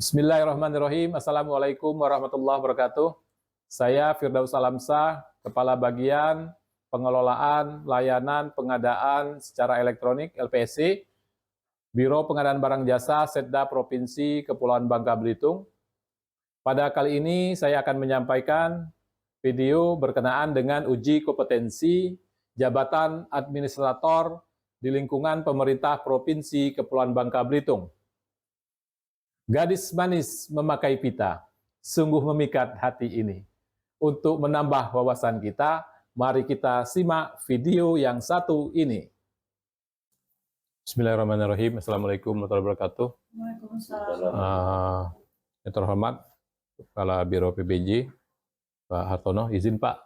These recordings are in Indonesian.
Bismillahirrahmanirrahim. Assalamualaikum warahmatullahi wabarakatuh. Saya Firdaus Alamsah, Kepala Bagian Pengelolaan Layanan Pengadaan Secara Elektronik LPSC, Biro Pengadaan Barang Jasa Setda Provinsi Kepulauan Bangka Belitung. Pada kali ini saya akan menyampaikan video berkenaan dengan uji kompetensi jabatan administrator di lingkungan pemerintah Provinsi Kepulauan Bangka Belitung. Gadis manis memakai pita, sungguh memikat hati ini. Untuk menambah wawasan kita, mari kita simak video yang satu ini. Bismillahirrahmanirrahim. Assalamualaikum warahmatullahi wabarakatuh. Waalaikumsalam. Yang terhormat Kepala Biro PBJ, Pak Hartono, izin Pak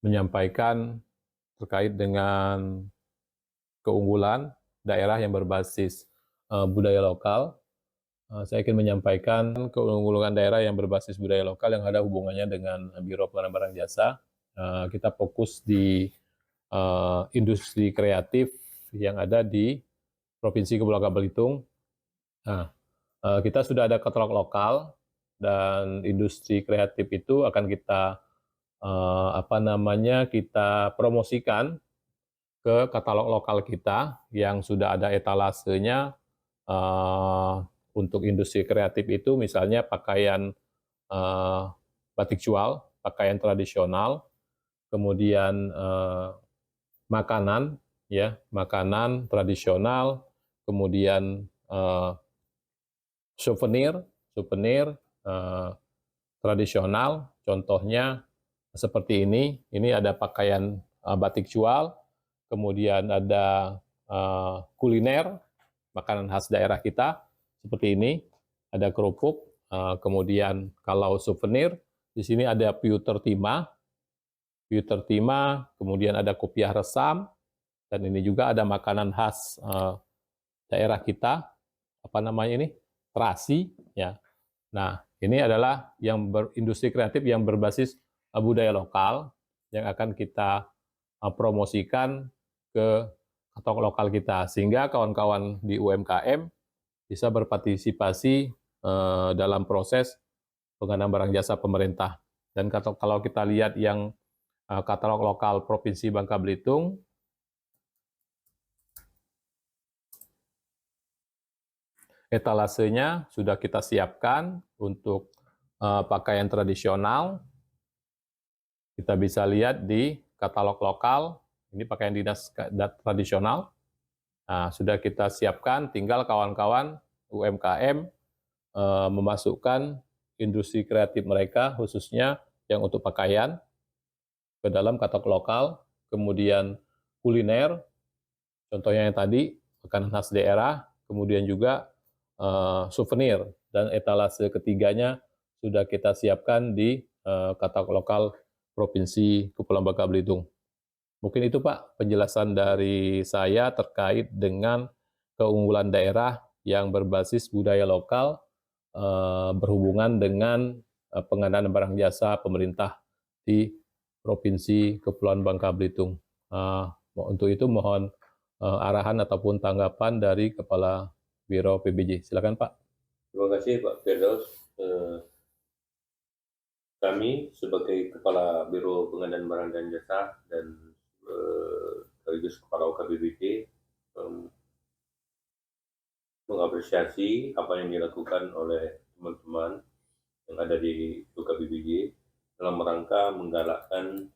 menyampaikan terkait dengan keunggulan daerah yang berbasis budaya lokal. Saya ingin menyampaikan keunggulan daerah yang berbasis budaya lokal yang ada hubungannya dengan Biro Pengadaan Barang Jasa. Kita fokus di industri kreatif yang ada di Provinsi Kepulauan Bangka Belitung. Kita sudah ada katalog lokal dan industri kreatif itu akan kita kita promosikan ke katalog lokal kita yang sudah ada etalasenya. Untuk industri kreatif itu misalnya pakaian batik cual, pakaian tradisional, kemudian makanan, makanan tradisional, kemudian souvenir tradisional, contohnya seperti ini. Ini ada pakaian batik cual, kemudian ada kuliner, makanan khas daerah kita, seperti ini, ada kerupuk, kemudian kalau souvenir, di sini ada pewter timah, kemudian ada kopiah resam, dan ini juga ada makanan khas daerah kita, terasi, ya. Nah, ini adalah yang industri kreatif yang berbasis budaya lokal, yang akan kita promosikan ke katalog lokal kita, sehingga kawan-kawan di UMKM bisa berpartisipasi dalam proses pengadaan barang jasa pemerintah. Dan kalau kita lihat yang katalog lokal Provinsi Bangka Belitung, etalasenya sudah kita siapkan untuk pakaian tradisional. Kita bisa lihat di katalog lokal, ini pakaian dinas tradisional. Nah, sudah kita siapkan, tinggal kawan-kawan UMKM memasukkan industri kreatif mereka, khususnya yang untuk pakaian, ke dalam katalog lokal, kemudian kuliner, contohnya yang tadi, makanan khas daerah, kemudian juga souvenir, dan etalase ketiganya sudah kita siapkan di katalog lokal Provinsi Kepulauan Bangka Belitung. Mungkin itu Pak penjelasan dari saya terkait dengan keunggulan daerah yang berbasis budaya lokal berhubungan dengan pengadaan barang jasa pemerintah di Provinsi Kepulauan Bangka Belitung. Untuk itu mohon arahan ataupun tanggapan dari Kepala Biro PBJ. Silakan Pak. Terima kasih Pak Firdaus. Kami sebagai Kepala Biro Pengadaan Barang dan Jasa dan sekaligus Kepala OKBBJ mengapresiasi apa yang dilakukan oleh teman-teman yang ada di OKBBJ dalam rangka menggalakkan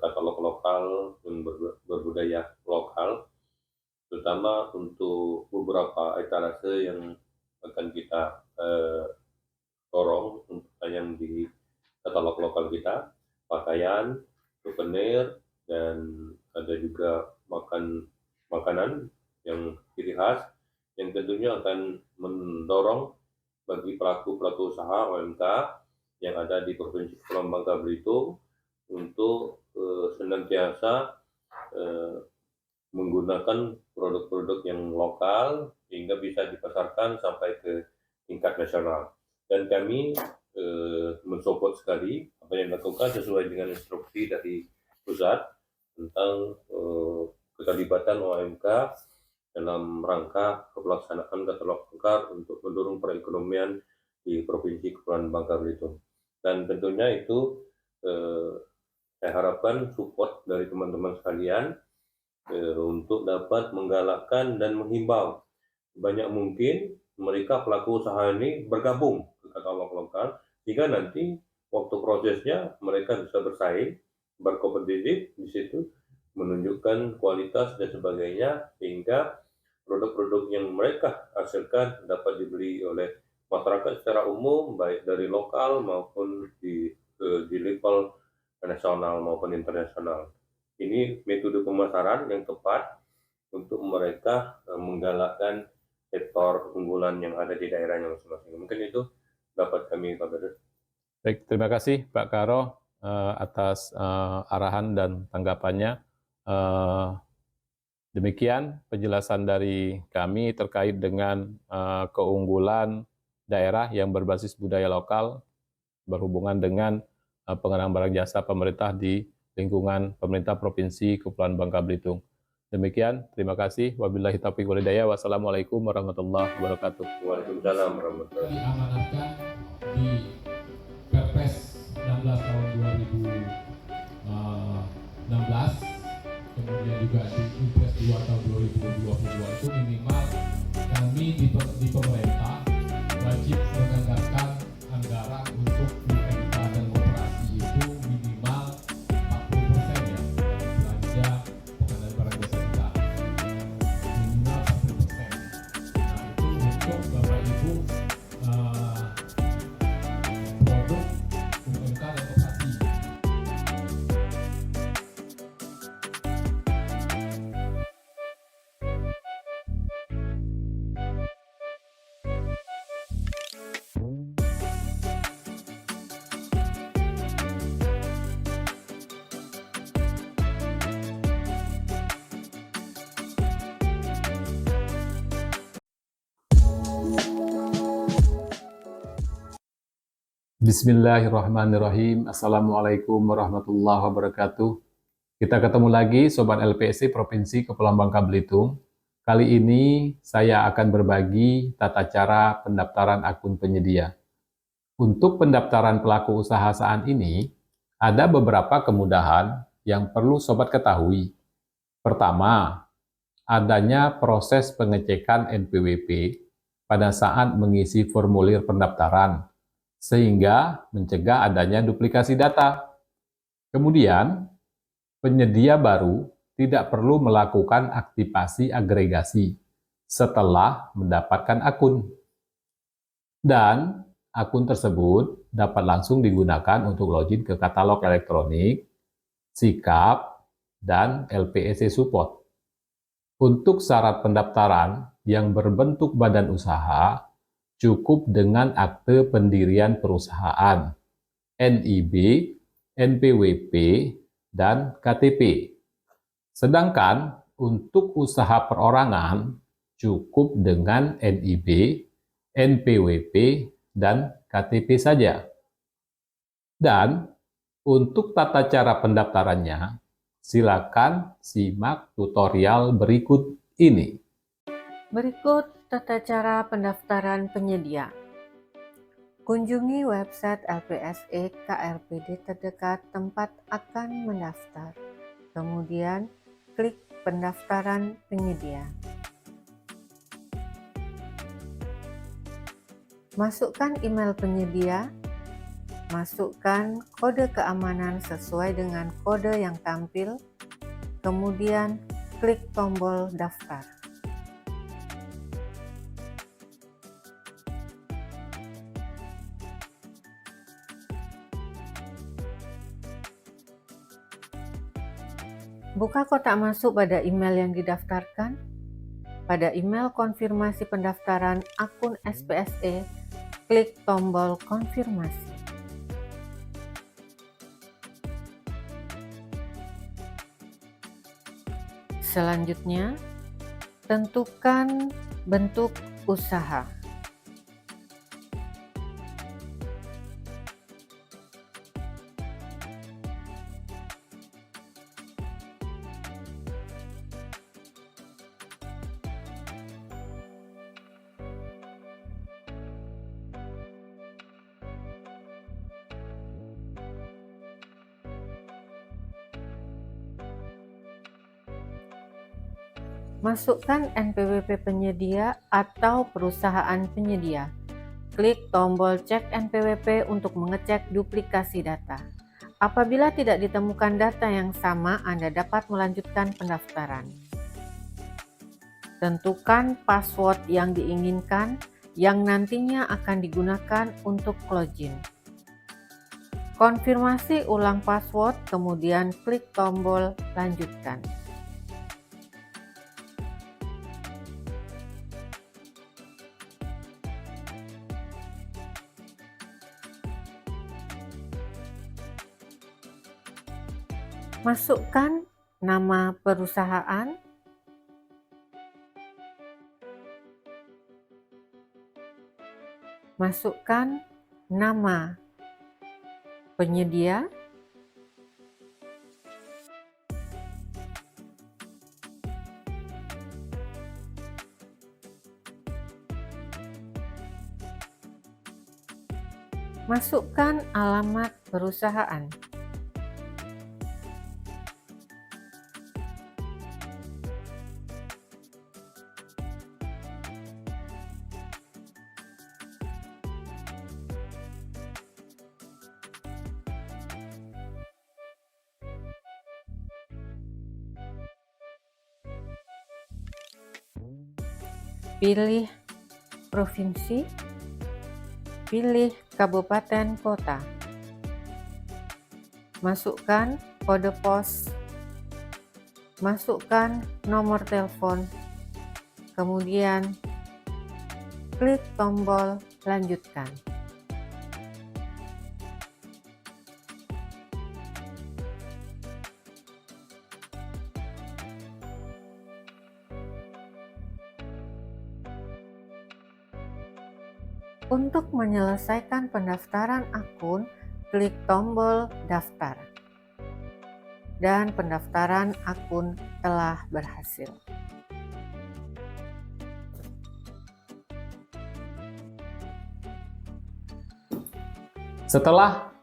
katalog lokal dan berbudaya lokal, terutama untuk beberapa etalase yang akan kita dorong untuk tayang di katalog lokal kita, pakaian, souvenir, dan ada juga makanan yang ciri khas yang tentunya akan mendorong bagi pelaku usaha UMK yang ada di Provinsi Kepulauan Bangka Belitung untuk senantiasa menggunakan produk-produk yang lokal hingga bisa dipasarkan sampai ke tingkat nasional. Dan kami mensupport sekali apa yang dilakukan sesuai dengan instruksi dari pusat tentang keterlibatan UMK dalam rangka pelaksanaan katalog lokal untuk mendorong perekonomian di Provinsi Kepulauan Bangka Belitung. Dan tentunya itu saya harapkan support dari teman-teman sekalian untuk dapat menggalakkan dan menghimbau banyak mungkin mereka pelaku usaha ini bergabung ke katalog lokal, sehingga nanti waktu prosesnya mereka bisa bersaing, berkompetitif di situ, menunjukkan kualitas dan sebagainya, sehingga produk-produk yang mereka hasilkan dapat dibeli oleh masyarakat secara umum, baik dari lokal maupun di level nasional maupun internasional. Ini metode pemasaran yang tepat untuk mereka menggalakkan sektor unggulan yang ada di daerahnya masing-masing. Mungkin itu dapat kami kabarkan. Baik, terima kasih Pak Karo atas arahan dan tanggapannya. Demikian penjelasan dari kami terkait dengan keunggulan daerah yang berbasis budaya lokal berhubungan dengan pengadaan barang jasa pemerintah di lingkungan pemerintah Provinsi Kepulauan Bangka Belitung. Demikian, terima kasih. Wabillahi taufiq wal hidayah. Wassalamualaikum warahmatullahi wabarakatuh. Waalaikumsalam warahmatullahi wabarakatuh. Diamanatkan di Perpres 16 tahun 2016, kemudian juga di Impres 2 tahun 2022 itu minimal kami di pemerintah wajib menganggarkan anggaran untuk UMK dan koperasi itu minimal 40% ya belanja pengadaan barang jasa kita, minimal 40%. Nah itu untuk Bapak Ibu produk UMK dan koperasi. Bismillahirrahmanirrahim. Assalamualaikum warahmatullahi wabarakatuh. Kita ketemu lagi Sobat LPSC Provinsi Kepulauan Bangka Belitung. Kali ini saya akan berbagi tata cara pendaftaran akun penyedia. Untuk pendaftaran pelaku usaha saat ini, ada beberapa kemudahan yang perlu Sobat ketahui. Pertama, adanya proses pengecekan NPWP pada saat mengisi formulir pendaftaran, sehingga mencegah adanya duplikasi data. Kemudian, penyedia baru tidak perlu melakukan aktivasi agregasi setelah mendapatkan akun. Dan akun tersebut dapat langsung digunakan untuk login ke katalog elektronik, Sikap, dan LPSC Support. Untuk syarat pendaftaran yang berbentuk badan usaha, cukup dengan akte pendirian perusahaan, NIB, NPWP, dan KTP. Sedangkan untuk usaha perorangan, cukup dengan NIB, NPWP, dan KTP saja. Dan untuk tata cara pendaftarannya, silakan simak tutorial berikut ini. Berikut tata cara pendaftaran penyedia. Kunjungi website LPSC KRPD terdekat tempat akan mendaftar. Kemudian, klik pendaftaran penyedia. Masukkan email penyedia. Masukkan kode keamanan sesuai dengan kode yang tampil. Kemudian, klik tombol daftar. Buka kotak masuk pada email yang didaftarkan. Pada email konfirmasi pendaftaran akun SPSE, klik tombol konfirmasi. Selanjutnya, tentukan bentuk usaha. Masukkan NPWP penyedia atau perusahaan penyedia. Klik tombol cek NPWP untuk mengecek duplikasi data. Apabila tidak ditemukan data yang sama, Anda dapat melanjutkan pendaftaran. Tentukan password yang diinginkan yang nantinya akan digunakan untuk login. Konfirmasi ulang password, kemudian klik tombol lanjutkan. Masukkan nama perusahaan, masukkan nama penyedia, masukkan alamat perusahaan. Pilih provinsi, pilih kabupaten kota. Masukkan kode pos, masukkan nomor telepon, kemudian klik tombol lanjutkan. Untuk menyelesaikan pendaftaran akun, klik tombol daftar. Dan pendaftaran akun telah berhasil. Setelah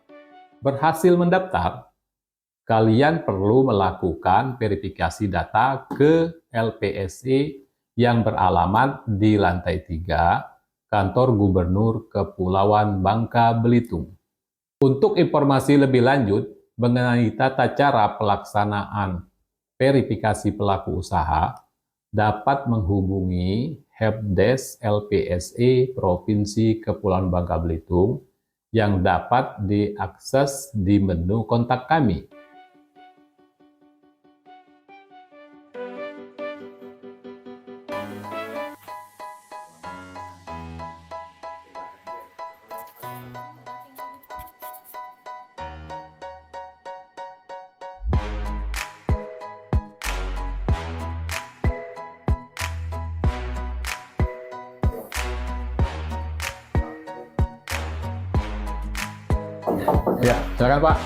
berhasil mendaftar, kalian perlu melakukan verifikasi data ke LPSE yang beralamat di lantai 3 Kantor Gubernur Kepulauan Bangka Belitung. Untuk informasi lebih lanjut mengenai tata cara pelaksanaan verifikasi pelaku usaha, dapat menghubungi Helpdesk LPSE Provinsi Kepulauan Bangka Belitung yang dapat diakses di menu kontak kami. Ya, silakan Pak.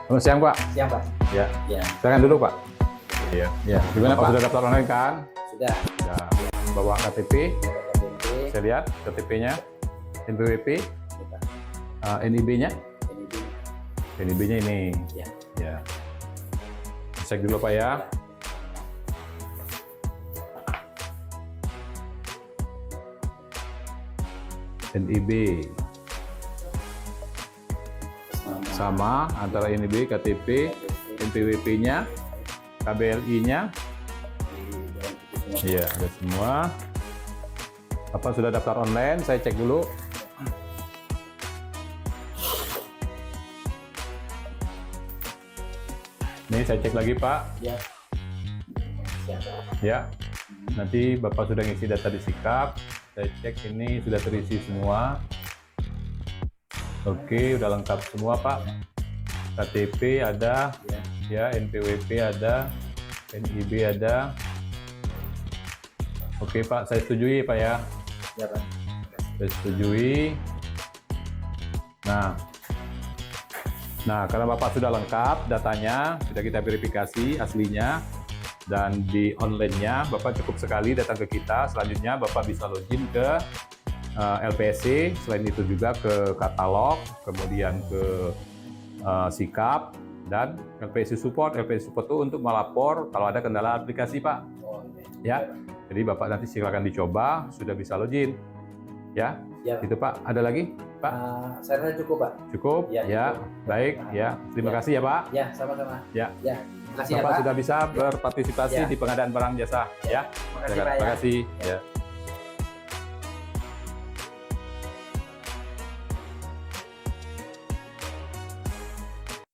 Selamat siang Pak. Siang Pak. Ya, Ya, silakan duduk Pak. Iya. Ya, gimana Pak, sudah daftar online kan? sudah. Ya, bawa KTP. KTP, Saya lihat KTP-nya, NPWP, kita NIB-nya. NIB. NIB-nya ini. Ya. Ya. Cek dulu Pak ya. NIB sama antara NIB, KTP, NPWP-nya, KBLI-nya. Iya, ada semua. Apa sudah daftar online? Saya cek dulu. Nih saya cek lagi Pak. Ya. Siap. Ya. Nanti Bapak sudah ngisi data di Sikap. Saya cek ini sudah terisi semua. Oke, udah lengkap semua Pak. KTP ada, ya, NPWP ada, NIB ada. Oke Pak, saya setujui Pak ya. Ya Pak. Saya setujui. Nah, karena Bapak sudah lengkap datanya, sudah kita verifikasi aslinya, dan di online-nya Bapak cukup sekali datang ke kita. Selanjutnya Bapak bisa login ke LPSE, selain itu juga ke katalog, kemudian ke Sikap, dan LPSE Support. LPSE Support itu untuk melapor kalau ada kendala aplikasi Pak. Oh, Ya. Jadi Bapak nanti silakan dicoba, sudah bisa login. Ya. Ya. Itu Pak. Ada lagi? Pak? Saya rasa cukup, Pak. Cukup? Ya, Ya. cukup. Baik. Ya. Terima Ya. kasih ya Pak. Ya, sama-sama. Ya. Ya. Terima kasih ya, Bapak Pak. sudah bisa berpartisipasi Ya. di pengadaan barang jasa. Ya. Terima kasih, Pak. Terima Ya. kasih. Ya.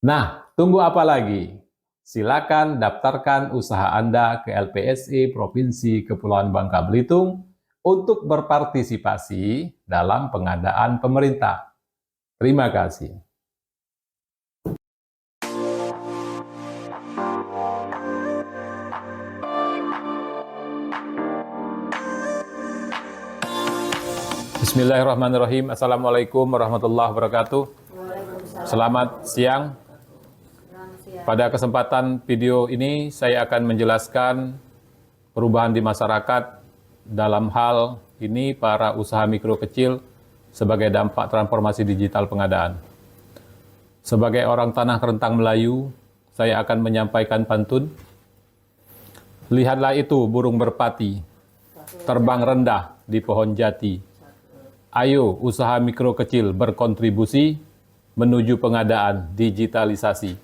Nah, tunggu apa lagi? Silakan daftarkan usaha Anda ke LPSI Provinsi Kepulauan Bangka Belitung untuk berpartisipasi dalam pengadaan pemerintah. Terima kasih. Bismillahirrahmanirrahim. Assalamualaikum warahmatullahi wabarakatuh. Selamat siang. Pada kesempatan video ini saya akan menjelaskan perubahan di masyarakat dalam hal ini para usaha mikro kecil sebagai dampak transformasi digital pengadaan. Sebagai orang tanah rentang Melayu, saya akan menyampaikan pantun. Lihatlah itu burung merpati, terbang rendah di pohon jati. Ayo usaha mikro kecil berkontribusi menuju pengadaan digitalisasi.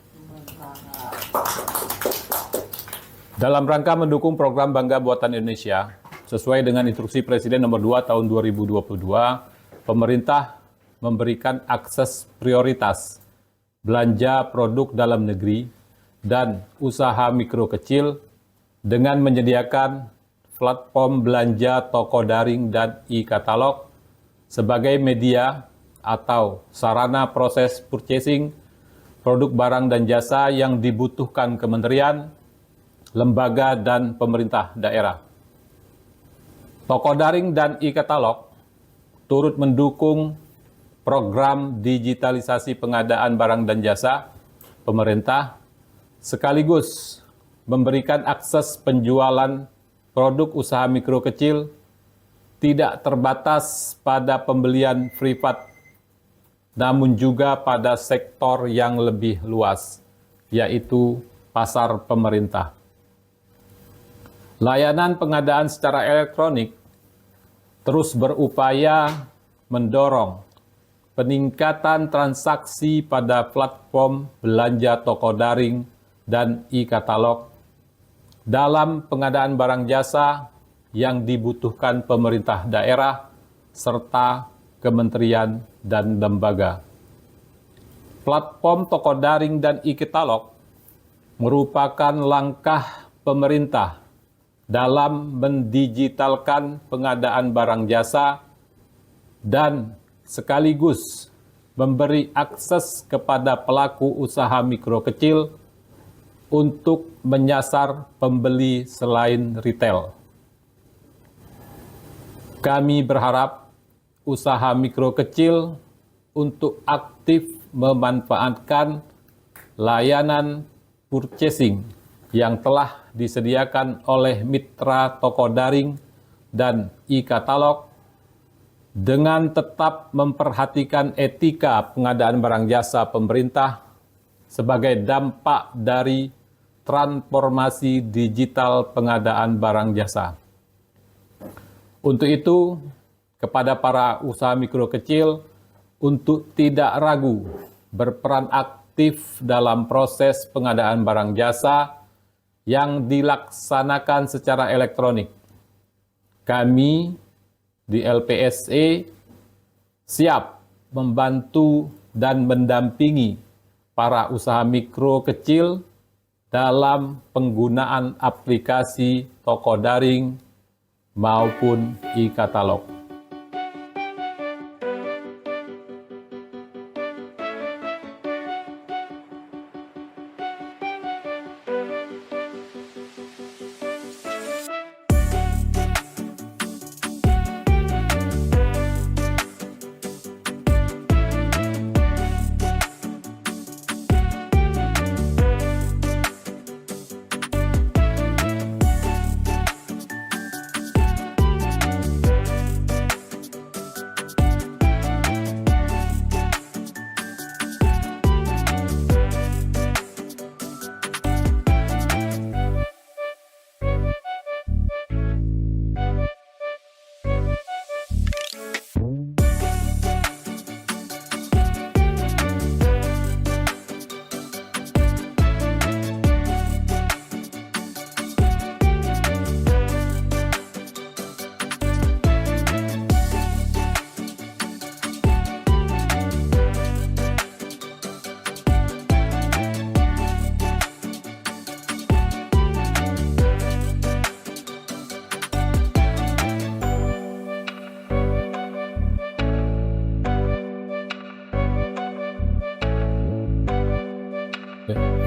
Dalam rangka mendukung program Bangga Buatan Indonesia, sesuai dengan instruksi Presiden nomor 2 tahun 2022, pemerintah memberikan akses prioritas belanja produk dalam negeri dan usaha mikro kecil dengan menyediakan platform belanja toko daring dan e-katalog sebagai media atau sarana proses purchasing produk barang dan jasa yang dibutuhkan kementerian, lembaga, dan pemerintah daerah. Toko daring dan e-katalog turut mendukung program digitalisasi pengadaan barang dan jasa pemerintah, sekaligus memberikan akses penjualan produk usaha mikro kecil tidak terbatas pada pembelian privat, namun juga pada sektor yang lebih luas, yaitu pasar pemerintah. Layanan pengadaan secara elektronik terus berupaya mendorong peningkatan transaksi pada platform belanja toko daring dan e-katalog dalam pengadaan barang jasa yang dibutuhkan pemerintah daerah serta kementerian dan lembaga. Platform toko daring dan e-katalog merupakan langkah pemerintah dalam mendigitalkan pengadaan barang jasa dan sekaligus memberi akses kepada pelaku usaha mikro kecil untuk menyasar pembeli selain retail. Kami berharap usaha mikro kecil untuk aktif memanfaatkan layanan purchasing yang telah disediakan oleh mitra toko daring dan e-katalog dengan tetap memperhatikan etika pengadaan barang jasa pemerintah sebagai dampak dari transformasi digital pengadaan barang jasa. Untuk itu, kepada para usaha mikro kecil untuk tidak ragu berperan aktif dalam proses pengadaan barang jasa yang dilaksanakan secara elektronik. Kami di LPSE siap membantu dan mendampingi para usaha mikro kecil dalam penggunaan aplikasi toko daring maupun e-katalog.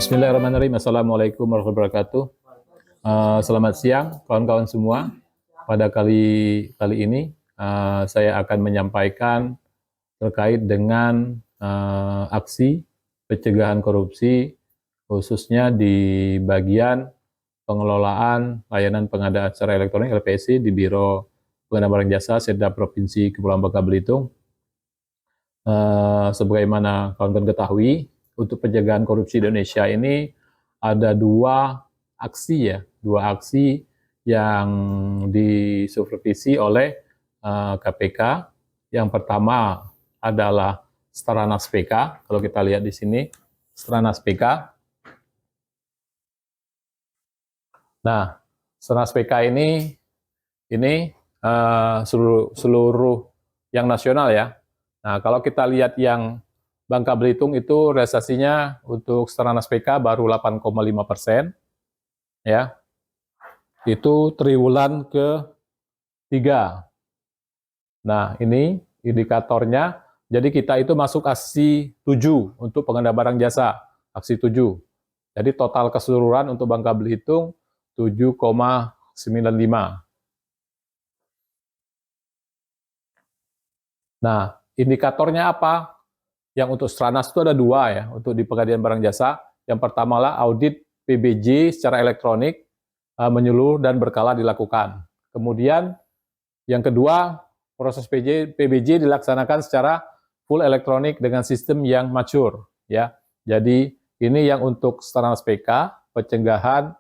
Bismillahirrahmanirrahim. Assalamualaikum warahmatullahi wabarakatuh. Selamat siang kawan-kawan semua. Pada kali ini saya akan menyampaikan terkait dengan aksi pencegahan korupsi khususnya di bagian pengelolaan layanan pengadaan secara elektronik LPSI di Biro Pengadaan Barang Jasa Setda Provinsi Kepulauan Bangka Belitung. Sebagaimana kawan-kawan ketahui, untuk pencegahan korupsi di Indonesia ini ada dua aksi yang disupervisi oleh KPK. Yang pertama adalah Stranas PK. Kalau kita lihat di sini, Stranas PK. Nah, Stranas PK ini seluruh yang nasional ya. Nah, kalau kita lihat yang Bangka Belitung itu realisasinya untuk Stranas PK baru 8,5%, ya. Itu triwulan ke-3. Nah, ini indikatornya. Jadi kita itu masuk aksi 7 untuk pengadaan barang jasa, aksi 7. Jadi total keseluruhan untuk Bangka Belitung 7,95. Nah, indikatornya apa? Yang untuk Stranas itu ada 2 ya, untuk di pengadaan barang jasa. Yang pertama lah audit PBJ secara elektronik menyeluruh dan berkala dilakukan. Kemudian yang kedua, proses PBJ dilaksanakan secara full elektronik dengan sistem yang mature ya. Jadi ini yang untuk Stranas PK, pencegahan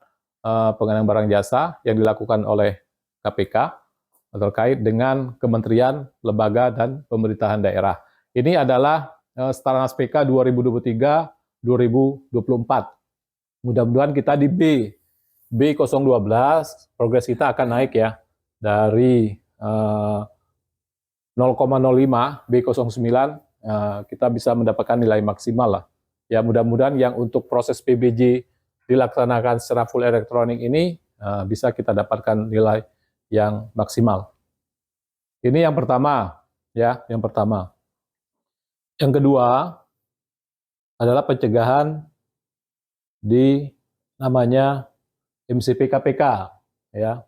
pengadaan barang jasa yang dilakukan oleh KPK terkait dengan kementerian, lembaga, dan pemerintahan daerah. Ini adalah Stranas PK 2023-2024. Mudah-mudahan kita di B012, progres kita akan naik ya, dari 0,05 B09, kita bisa mendapatkan nilai maksimal lah. Ya, mudah-mudahan yang untuk proses PBJ dilaksanakan secara full elektronik ini bisa kita dapatkan nilai yang maksimal. Ini yang pertama, ya, yang pertama. Yang kedua adalah pencegahan di namanya MCP KPK, ya.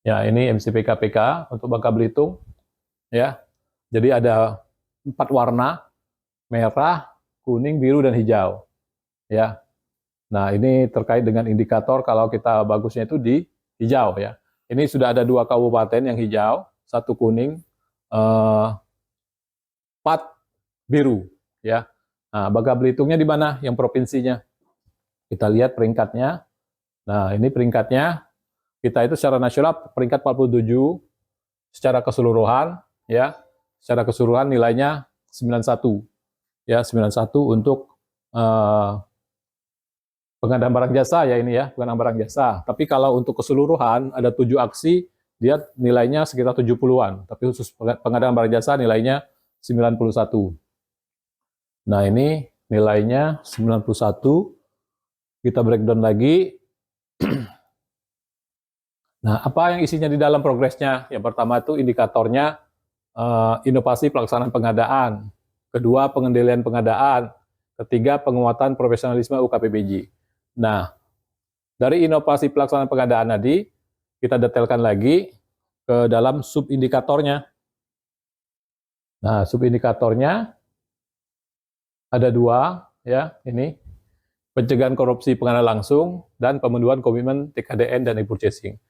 Ya, ini MCP KPK untuk Bangka Belitung, ya. Jadi ada 4 warna, merah, kuning, biru, dan hijau, ya. Nah, ini terkait dengan indikator kalau kita bagusnya itu di hijau ya. Ini sudah ada 2 kabupaten yang hijau, 1 kuning, 4 biru ya. Nah, Bangka Belitungnya di mana yang provinsinya? Kita lihat peringkatnya. Nah, ini peringkatnya. Kita itu secara nasional peringkat 47 secara keseluruhan ya. Secara keseluruhan nilainya 91. Ya, 91 untuk pengadaan barang jasa ya ini ya, pengadaan barang jasa. Tapi kalau untuk keseluruhan ada 7 aksi, dia nilainya sekitar 70-an. Tapi khusus pengadaan barang jasa nilainya 91. Nah, ini nilainya 91. Kita breakdown lagi. Nah, apa yang isinya di dalam progresnya? Yang pertama itu indikatornya inovasi pelaksanaan pengadaan. Kedua, pengendalian pengadaan. Ketiga, penguatan profesionalisme UKPBJ. Nah, dari inovasi pelaksanaan pengadaan tadi, kita detailkan lagi ke dalam subindikatornya. Nah, subindikatornya ada 2, ya, ini. Pencegahan korupsi pengadaan langsung dan pemenuhan komitmen TKDN dan e-purchasing.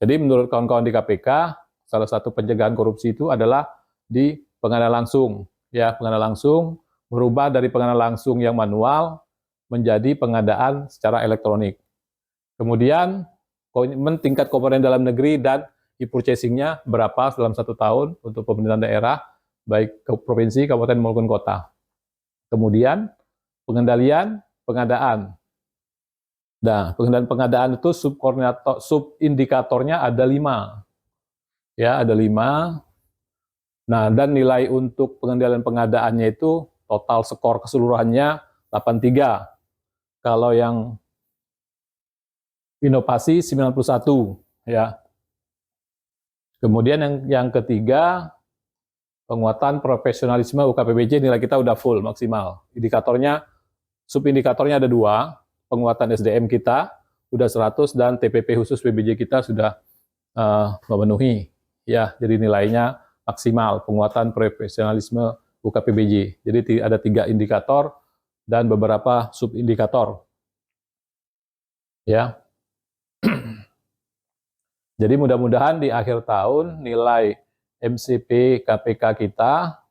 Jadi menurut kawan-kawan di KPK, salah satu pencegahan korupsi itu adalah di pengadaan langsung. Ya, pengadaan langsung berubah dari pengadaan langsung yang manual menjadi pengadaan secara elektronik. Kemudian komitmen tingkat komponen dalam negeri dan e-purchasing-nya berapa dalam 1 tahun untuk pemerintahan daerah, baik ke provinsi, kabupaten maupun kota. Kemudian pengendalian pengadaan. Nah, pengendalian pengadaan itu subindikatornya ada 5. Ya, ada 5. Nah, dan nilai untuk pengendalian pengadaannya itu total skor keseluruhannya 83. Kalau yang inovasi 91, ya. Kemudian yang ketiga penguatan profesionalisme UKPBJ nilai kita udah full maksimal. Indikatornya, subindikatornya ada 2, penguatan SDM kita udah 100 dan TPP khusus PBJ kita sudah memenuhi. Ya, jadi nilainya maksimal penguatan profesionalisme UKPBJ. Jadi ada 3 indikator dan beberapa subindikator. Ya. Jadi mudah-mudahan di akhir tahun nilai MCP KPK kita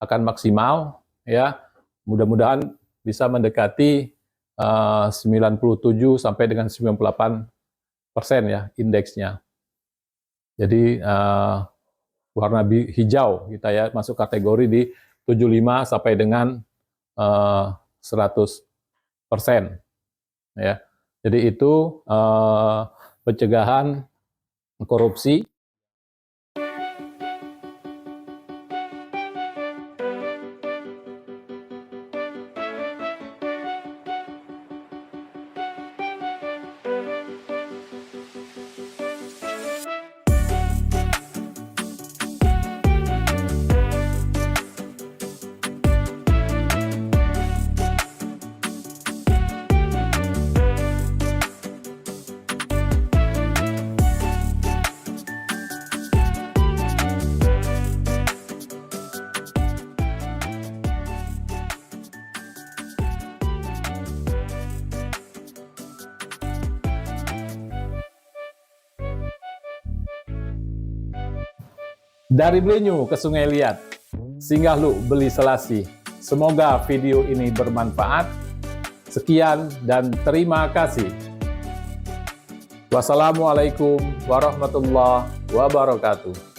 akan maksimal, ya. Mudah-mudahan bisa mendekati 97 sampai dengan 98% ya indeksnya. Jadi warna hijau kita ya masuk kategori di 75 sampai dengan 100%. Ya. Jadi itu pencegahan korupsi. Dari Blenyu ke Sungai Liat, singgah lu beli Selasih. Semoga video ini bermanfaat. Sekian dan terima kasih. Wassalamualaikum warahmatullahi wabarakatuh.